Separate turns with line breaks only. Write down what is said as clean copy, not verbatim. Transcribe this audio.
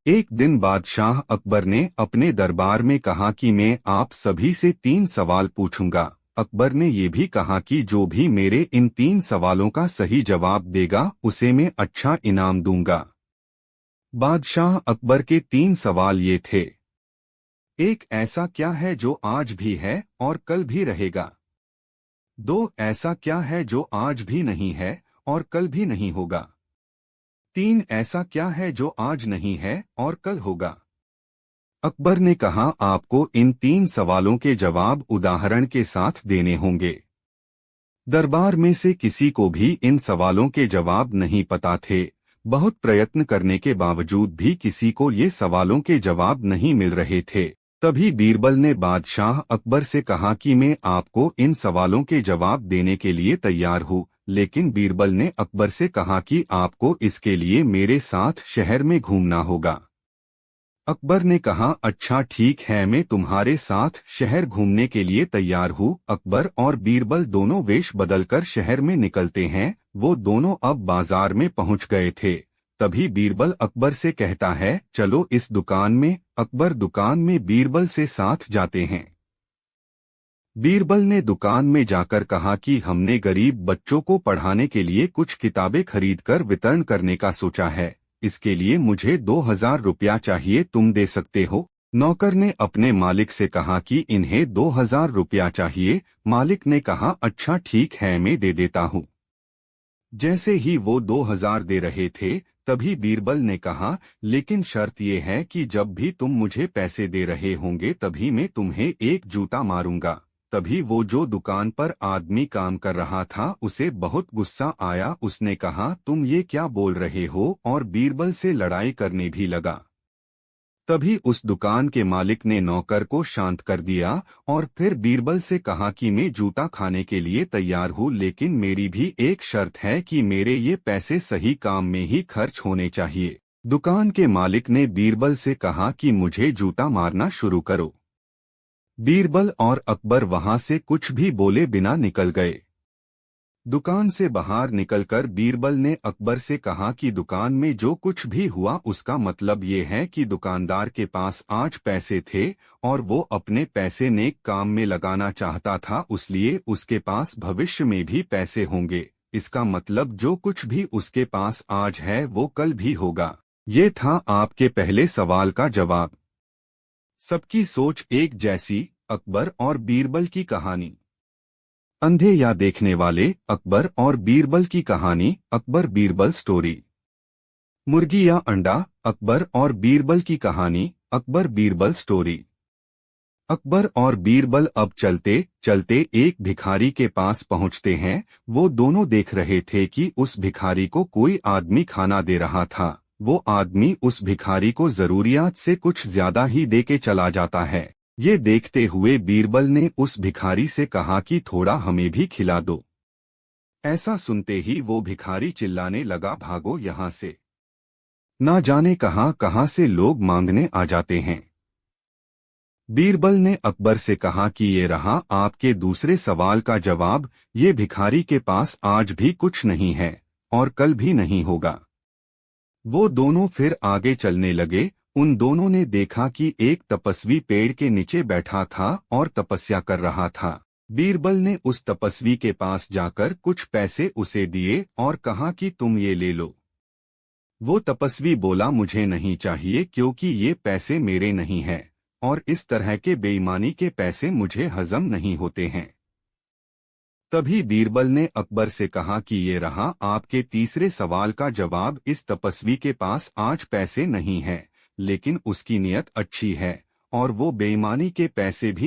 एक दिन बादशाह अकबर ने अपने दरबार में कहा कि मैं आप सभी से 3 सवाल पूछूंगा। अकबर ने ये भी कहा कि जो भी मेरे इन 3 सवालों का सही जवाब देगा उसे मैं अच्छा इनाम दूंगा। बादशाह अकबर के 3 सवाल ये थे। एक, ऐसा क्या है जो आज भी है और कल भी रहेगा? 2, ऐसा क्या है जो आज भी नहीं है और कल भी नहीं होगा? 3, ऐसा क्या है जो आज नहीं है और कल होगा? अकबर ने कहा, आपको इन 3 सवालों के जवाब उदाहरण के साथ देने होंगे। दरबार में से किसी को भी इन सवालों के जवाब नहीं पता थे। बहुत प्रयत्न करने के बावजूद भी किसी को ये सवालों के जवाब नहीं मिल रहे थे। तभी बीरबल ने बादशाह अकबर से कहा कि मैं आपको इन सवालों के जवाब देने के लिए तैयार हूँ। लेकिन बीरबल ने अकबर से कहा कि आपको इसके लिए मेरे साथ शहर में घूमना होगा। अकबर ने कहा, अच्छा ठीक है, मैं तुम्हारे साथ शहर घूमने के लिए तैयार हूँ। अकबर और बीरबल दोनों वेश बदलकर शहर में निकलते हैं। वो दोनों अब बाजार में पहुंच गए थे। तभी बीरबल अकबर से कहता है, चलो इस दुकान में। अकबर दुकान में बीरबल से साथ जाते हैं। बीरबल ने दुकान में जाकर कहा कि हमने गरीब बच्चों को पढ़ाने के लिए कुछ किताबें खरीदकर वितरण करने का सोचा है। इसके लिए मुझे 2000 रुपया चाहिए, तुम दे सकते हो? नौकर ने अपने मालिक से कहा कि इन्हें 2000 रुपया चाहिए। मालिक ने कहा, अच्छा ठीक है, मैं दे देता हूँ। जैसे ही वो 2000 दे रहे थे, तभी बीरबल ने कहा, लेकिन शर्त ये है कि जब भी तुम मुझे पैसे दे रहे होंगे तभी मैं तुम्हें एक जूता मारूंगा। तभी वो जो दुकान पर आदमी काम कर रहा था उसे बहुत गुस्सा आया। उसने कहा, तुम ये क्या बोल रहे हो? और बीरबल से लड़ाई करने भी लगा। तभी उस दुकान के मालिक ने नौकर को शांत कर दिया और फिर बीरबल से कहा कि मैं जूता खाने के लिए तैयार हूँ, लेकिन मेरी भी एक शर्त है कि मेरे ये पैसे सही काम में ही खर्च होने चाहिए। दुकान के मालिक ने बीरबल से कहा कि मुझे जूता मारना शुरू करो। बीरबल और अकबर वहां से कुछ भी बोले बिना निकल गए। दुकान से बाहर निकलकर बीरबल ने अकबर से कहा कि दुकान में जो कुछ भी हुआ उसका मतलब ये है कि दुकानदार के पास आज पैसे थे और वो अपने पैसे नेक काम में लगाना चाहता था, इसलिए उसके पास भविष्य में भी पैसे होंगे। इसका मतलब जो कुछ भी उसके पास आज है वो कल भी होगा। ये था आपके पहले सवाल का जवाब। सबकी सोच एक जैसी, अकबर और बीरबल की कहानी। अंधे या देखने वाले, अकबर और बीरबल की कहानी। अकबर बीरबल स्टोरी। मुर्गी या अंडा, अकबर और बीरबल की कहानी। अकबर बीरबल स्टोरी। अकबर और बीरबल अब चलते चलते एक भिखारी के पास पहुंचते हैं। वो दोनों देख रहे थे कि उस भिखारी को कोई आदमी खाना दे रहा था। वो आदमी उस भिखारी को जरूरियात से कुछ ज्यादा ही दे के चला जाता है। ये देखते हुए बीरबल ने उस भिखारी से कहा कि थोड़ा हमें भी खिला दो। ऐसा सुनते ही वो भिखारी चिल्लाने लगा, भागो यहाँ से, ना जाने कहां कहां से लोग मांगने आ जाते हैं। बीरबल ने अकबर से कहा कि ये रहा आपके दूसरे सवाल का जवाब। ये भिखारी के पास आज भी कुछ नहीं है और कल भी नहीं होगा। वो दोनों फिर आगे चलने लगे। उन दोनों ने देखा कि एक तपस्वी पेड़ के नीचे बैठा था और तपस्या कर रहा था। बीरबल ने उस तपस्वी के पास जाकर कुछ पैसे उसे दिए और कहा कि तुम ये ले लो। वो तपस्वी बोला, मुझे नहीं चाहिए क्योंकि ये पैसे मेरे नहीं हैं और इस तरह के बेईमानी के पैसे मुझे हजम नहीं होते हैं। तभी बीरबल ने अकबर से कहा कि ये रहा आपके तीसरे सवाल का जवाब। इस तपस्वी के पास आज पैसे नहीं हैं, लेकिन उसकी नीयत अच्छी है और वो बेईमानी के पैसे भी